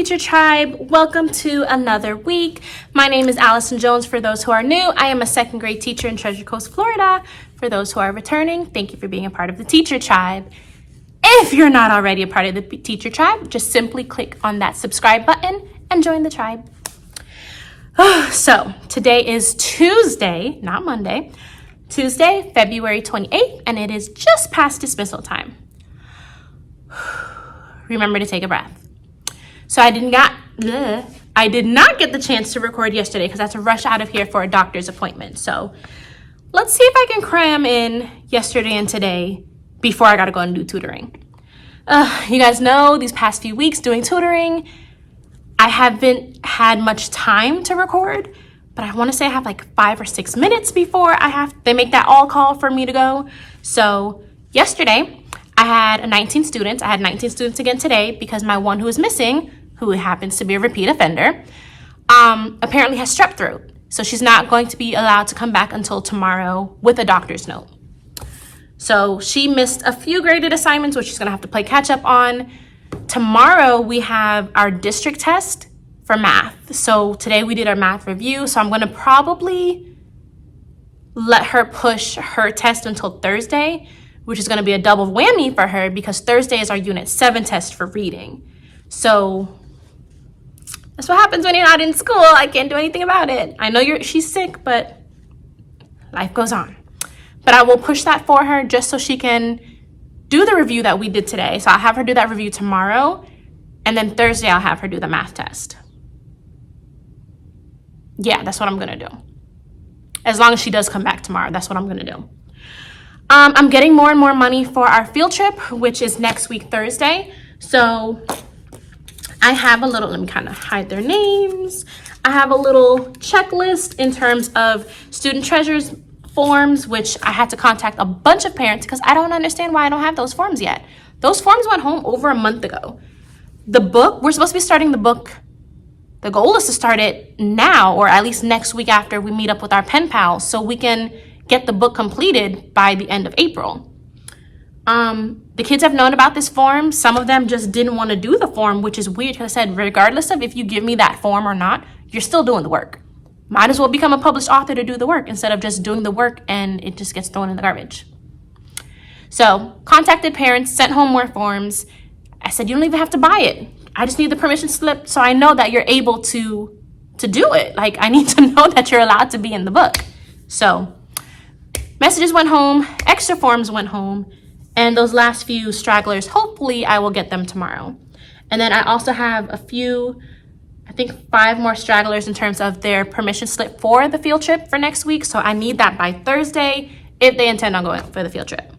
Teacher Tribe. Welcome to another week. My name is Allison Jones. For those who are new, I am a second grade teacher in Treasure Coast, Florida. For those who are returning, thank you for being a part of the Teacher Tribe. If you're not already a part of the Teacher Tribe, just simply click on that subscribe button and join the tribe. So today is Tuesday, not Monday, Tuesday, February 28th, and it is just past dismissal time. Remember to take a breath. So I did not get the chance to record yesterday because I had to rush out of here for a doctor's appointment. So let's see if I can cram in yesterday and today before I got to go and do tutoring. You guys know these past few weeks doing tutoring, I haven't had much time to record, but I want to say I have like 5 or 6 minutes before they make that all call for me to go. So yesterday I had 19 students. I had 19 students again today because my one who is missing, who happens to be a repeat offender, apparently has strep throat. So she's not going to be allowed to come back until tomorrow with a doctor's note. So she missed a few graded assignments, which she's going to have to play catch up on. Tomorrow we have our district test for math. So today we did our math review. So I'm going to probably let her push her test until Thursday, which is going to be a double whammy for her because Thursday is our Unit 7 test for reading. So that's what happens when you're not in school. I can't do anything about it. I know she's sick, but life goes on. But I will push that for her just so she can do the review that we did today. So I'll have her do that review tomorrow, and then Thursday I'll have her do the math test. Yeah, that's what I'm gonna do. As long as she does come back tomorrow, that's what I'm gonna do. I'm getting more and more money for our field trip, which is next week, Thursday. So I have a little, let me kind of hide their names. I have a little checklist in terms of student treasures forms, which I had to contact a bunch of parents because I don't understand why I don't have those forms yet. Those forms went home over a month ago. The book, we're supposed to be starting the book. The goal is to start it now, or at least next week after we meet up with our pen pals, so we can get the book completed by the end of April. The kids have known about this form. Some of them just didn't want to do the form, which is weird because I said, regardless of if you give me that form or not, you're still doing the work. Might as well become a published author to do the work instead of just doing the work and it just gets thrown in the garbage. So contacted parents, sent home more forms. I said, you don't even have to buy it. I just need the permission slip so I know that you're able to do it. Like, I need to know that you're allowed to be in the book. So messages went home, extra forms went home, and those last few stragglers, hopefully I will get them tomorrow. And then I also have a few, I think 5 more stragglers in terms of their permission slip for the field trip for next week. So I need that by Thursday if they intend on going for the field trip.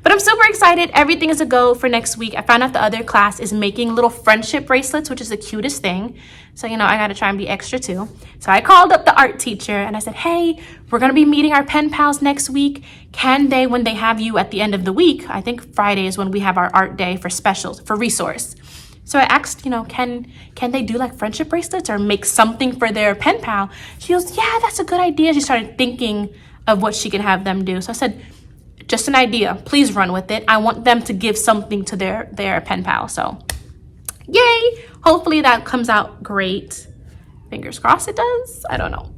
But I'm super excited. Everything is a go for next week. I found out the other class is making little friendship bracelets, which is the cutest thing. So, I got to try and be extra too. So I called up the art teacher and I said, hey, we're going to be meeting our pen pals next week. Can they, when they have you at the end of the week, I think Friday is when we have our art day for specials, for resource. So I asked, can they do like friendship bracelets or make something for their pen pal? She goes, yeah, that's a good idea. She started thinking of what she could have them do. So I said, just an idea, please run with it. I want them to give something to their pen pal. So yay, hopefully that comes out great. Fingers crossed it does. I don't know.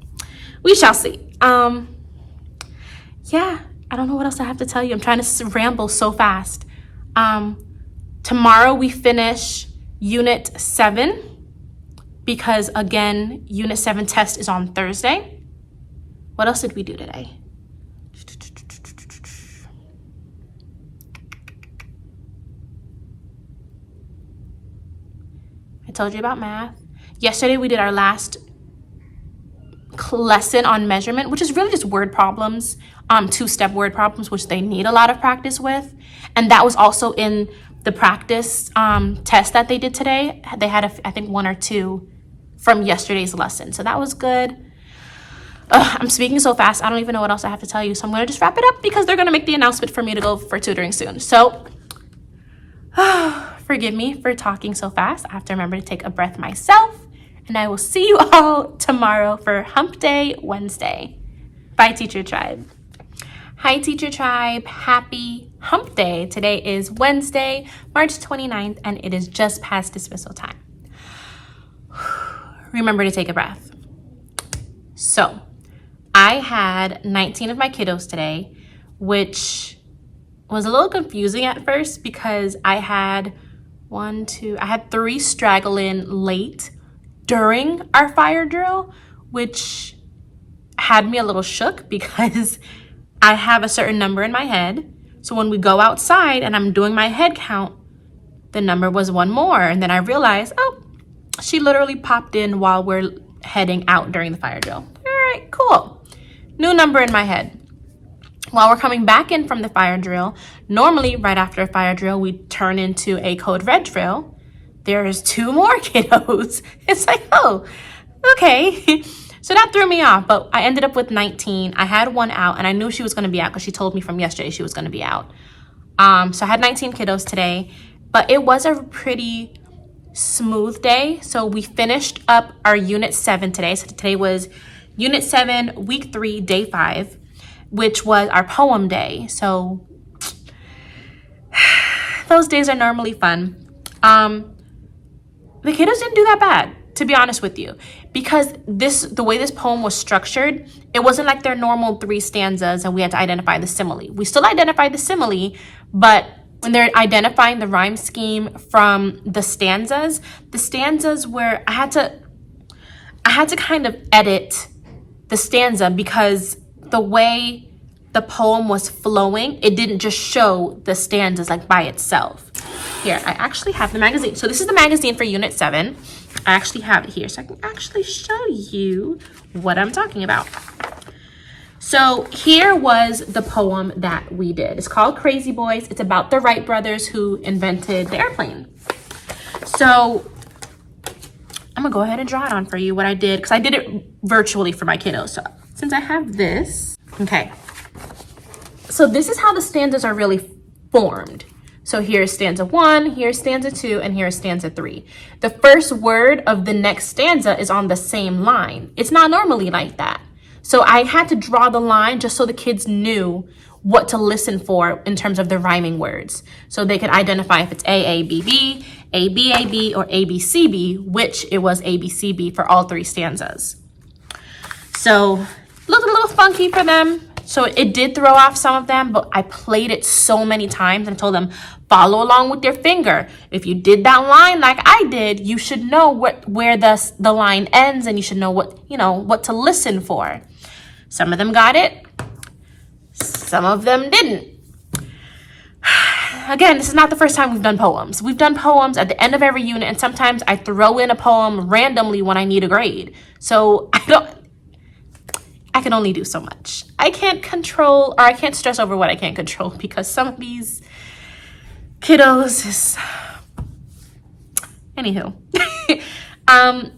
We shall see. Yeah, I don't know what else I have to tell you. I'm trying to ramble so fast. Tomorrow we finish Unit 7 because, again, Unit 7 test is on Thursday. What else did we do today? I told you about math. Yesterday we did our last lesson on measurement, which is really just word problems, 2-step word problems, which they need a lot of practice with. And that was also in the practice test that they did today. They had, I think, 1 or 2 from yesterday's lesson. So that was good. I'm speaking so fast, I don't even know what else I have to tell you. So I'm going to just wrap it up because they're going to make the announcement for me to go for tutoring soon. So forgive me for talking so fast. I have to remember to take a breath myself. And I will see you all tomorrow for Hump Day Wednesday. Bye, Teacher Tribe. Hi, Teacher Tribe. Happy Hump Day. Today is Wednesday, March 29th, and it is just past dismissal time. remember to take a breath. So I had 19 of my kiddos today, which was a little confusing at first because I had 3 straggle in late during our fire drill, which had me a little shook because I have a certain number in my head. So when we go outside and I'm doing my head count, the number was 1 more. And then I realized, oh, she literally popped in while we're heading out during the fire drill. All right, cool. New number in my head. While we're coming back in from the fire drill, normally right after a fire drill, we turn into a code red drill. There's 2 more kiddos. It's like, oh, okay. So that threw me off, but I ended up with 19. I had 1 out, and I knew she was going to be out because she told me from yesterday she was going to be out. So I had 19 kiddos today, but it was a pretty smooth day. So we finished up our Unit 7 today. So today was Unit 7, Week 3, Day 5, which was our poem day. So those days are normally fun. The kiddos didn't do that bad, to be honest with you, because the way this poem was structured, it wasn't like their normal 3 stanzas and we had to identify the simile. We still identified the simile, but when they're identifying the rhyme scheme from the stanzas where I had to kind of edit the stanza because the way the poem was flowing, it didn't just show the stanzas like by itself. Here, I actually have the magazine. So this is the magazine for Unit 7. I actually have it here so I can actually show you what I'm talking about. So here was the poem that we did. It's called Crazy Boys. It's about the Wright brothers who invented the airplane. So I'm gonna go ahead and draw it on for you what I did, because I did it virtually for my kiddos. So since I have this, okay. So this is how the stanzas are really formed. So here's stanza 1, here's stanza 2, and here's stanza 3. The first word of the next stanza is on the same line. It's not normally like that. So I had to draw the line just so the kids knew what to listen for in terms of the rhyming words. So they could identify if it's A, B, B, A, B, A, B, or A, B, C, B, which it was A, B, C, B for all 3 stanzas. So looked a little funky for them. So it did throw off some of them, but I played it so many times and told them, follow along with your finger. If you did that line like I did, you should know where the line ends, and you should know what to listen for. Some of them got it. Some of them didn't. Again, this is not the first time we've done poems. We've done poems at the end of every unit, and sometimes I throw in a poem randomly when I need a grade. So I can only do so much. I can't stress over what I can't control, because some of these kiddos is... Anywho.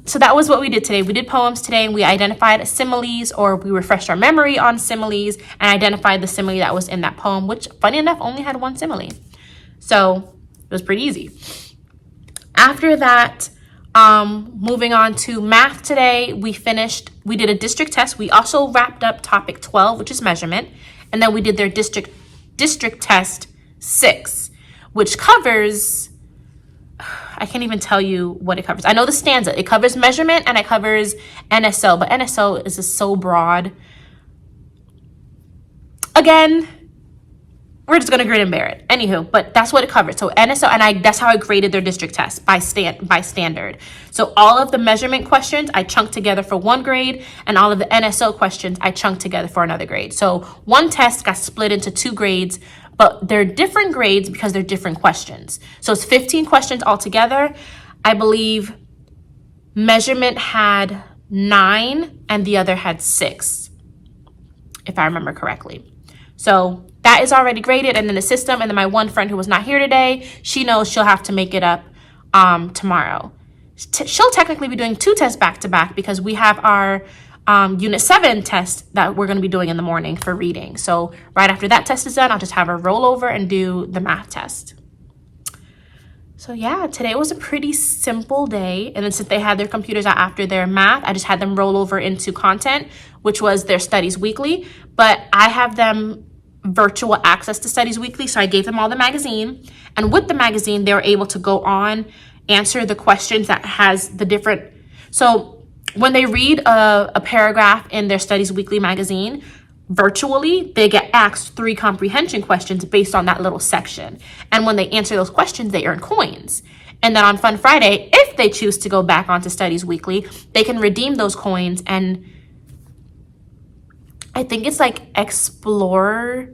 So that was what we did today. We did poems today, and we identified similes, or we refreshed our memory on similes and identified the simile that was in that poem, which, funny enough, only had 1 simile. So it was pretty easy. After that, moving on to math today, we did a district test. We also wrapped up topic 12, which is measurement. And then we did their district test 6, which covers, I can't even tell you what it covers. I know the stanza. It covers measurement and it covers NSO, but NSO is just so broad. Again, we're just gonna grin and bear it. Anywho, but that's what it covered. So NSO, and that's how I graded their district test by standard. So all of the measurement questions I chunked together for 1 grade, and all of the NSO questions I chunked together for another grade. So one test got split into 2 grades, but they're different grades because they're different questions. So it's 15 questions altogether. I believe measurement had 9 and the other had 6, if I remember correctly. So that is already graded and in the system. And then my one friend who was not here today, she knows she'll have to make it up tomorrow. She'll technically be doing 2 tests back to back because we have our Unit 7 test that we're going to be doing in the morning for reading. So right after that test is done, I'll just have her roll over and do the math test. So yeah, today was a pretty simple day. And then since they had their computers out after their math, I just had them roll over into content, which was their studies weekly. But I have them virtual access to studies weekly. So I gave them all the magazine. And with the magazine, they were able to go on, answer the questions that has the different... So when they read a paragraph in their Studies Weekly magazine, virtually, they get asked 3 comprehension questions based on that little section. And when they answer those questions, they earn coins. And then on Fun Friday, if they choose to go back onto Studies Weekly, they can redeem those coins. And I think it's like Explore.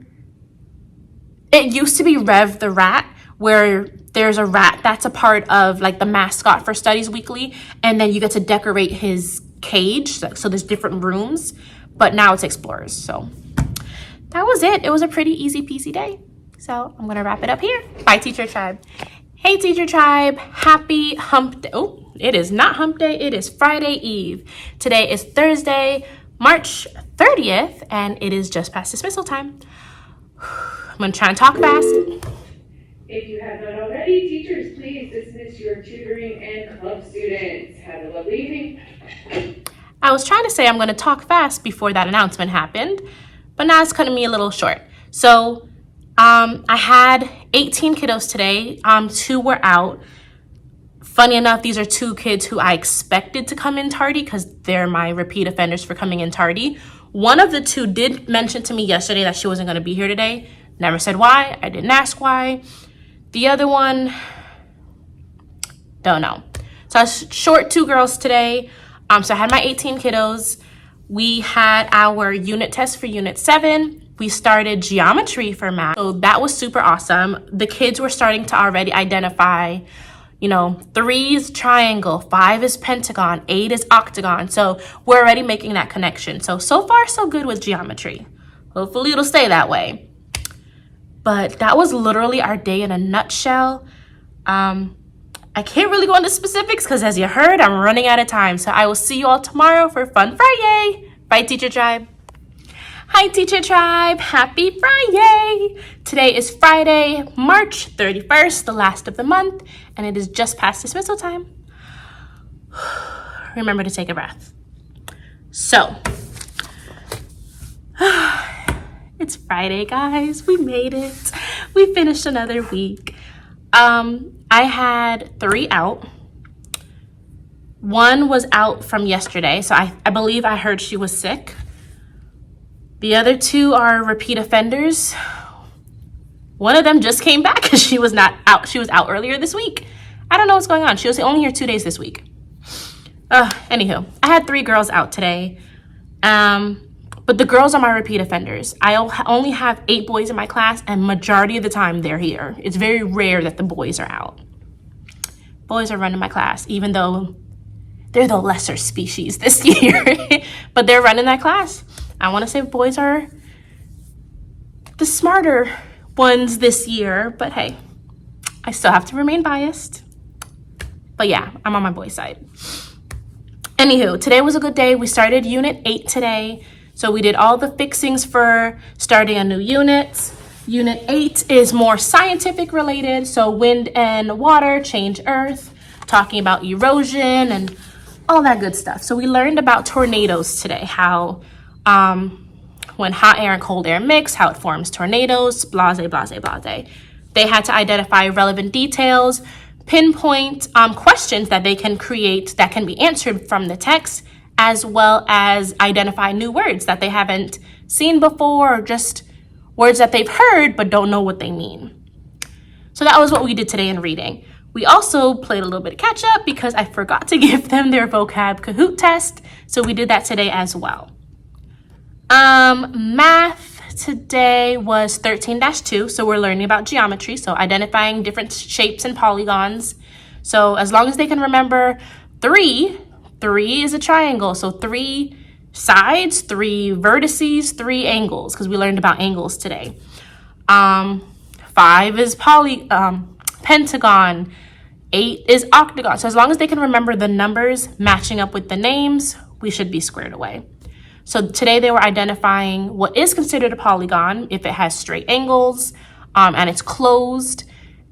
It used to be Rev the Rat, where there's a rat that's a part of like the mascot for Studies Weekly. And then you get to decorate his cage. So there's different rooms. But now it's Explorers. So that was it. It was a pretty easy peasy day. So I'm going to wrap it up here. Bye, Teacher Tribe. Hey, Teacher Tribe. Happy hump day. Oh, it is not hump day. It is Friday Eve. Today is Thursday, March 30th, and it is just past dismissal time. I'm going to try and talk fast. If you have not already, teachers, please dismiss your tutoring and club students. Have a lovely evening. I was trying to say I'm going to talk fast before that announcement happened, but now it's cutting me a little short. So I had 18 kiddos today. 2 were out. Funny enough, these are 2 kids who I expected to come in tardy because they're my repeat offenders for coming in tardy. One of the 2 did mention to me yesterday that she wasn't going to be here today. Never said why. I didn't ask why. The other one, don't know. So I was short 2 girls today. So I had my 18 kiddos. We had our unit test for Unit 7. We started geometry for math. So that was super awesome. The kids were starting to already identify, 3 is triangle, 5 is pentagon, 8 is octagon. So we're already making that connection. So far, so good with geometry. Hopefully it'll stay that way. But that was literally our day in a nutshell. I can't really go into specifics because as you heard, I'm running out of time. So I will see you all tomorrow for Fun Friday. Bye, Teacher Tribe. Hi, Teacher Tribe. Happy Friday. Today is Friday, March 31st, the last of the month, and it is just past dismissal time. Remember to take a breath. So, it's Friday, guys. We made it. We finished another week. I had 3 out. 1 was out from yesterday, so I believe I heard she was sick. The other 2 are repeat offenders. One of them just came back because she was not out. She was out earlier this week. I don't know what's going on. She was only here 2 days this week. Anywho, I had 3 girls out today. But the girls are my repeat offenders. I only have 8 boys in my class, and majority of the time they're here. It's very rare that the boys are out. Boys are running my class, even though they're the lesser species this year. But they're running that class. I want to say boys are the smarter ones this year. But hey, I still have to remain biased. But yeah, I'm on my boys' side. Anywho, today was a good day. We started Unit 8 today. So we did all the fixings for starting a new unit. Unit 8 is more scientific related. So wind and water change earth, talking about erosion and all that good stuff. So we learned about tornadoes today, how when hot air and cold air mix, how it forms tornadoes, blase, blase, blase. They had to identify relevant details, pinpoint questions that they can create that can be answered from the text, as well as identify new words that they haven't seen before, or just words that they've heard but don't know what they mean. So that was what we did today in reading. We also played a little bit of catch up because I forgot to give them their vocab Kahoot test. So we did that today as well. Math today was 13-2. So we're learning about geometry. So identifying different shapes and polygons. So as long as they can remember 3 is a triangle. So 3 sides, 3 vertices, 3 angles, because we learned about angles today. 5 is pentagon. 8 is octagon. So as long as they can remember the numbers matching up with the names, we should be squared away. So today they were identifying what is considered a polygon if it has straight angles and it's closed,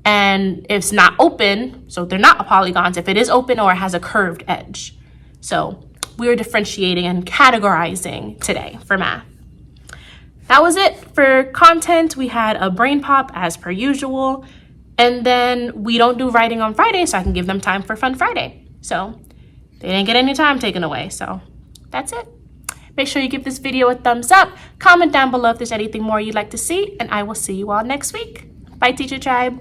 and if it's not open, so they're not polygons if it is open or it has a curved edge. So we were differentiating and categorizing today for math. That was it for content. We had a brain pop as per usual. And then we don't do writing on Friday, so I can give them time for Fun Friday. So They didn't get any time taken away. So that's it. Make sure you give this video a thumbs up. Comment down below if there's anything more you'd like to see. And I will see you all next week. Bye, Teacher Tribe.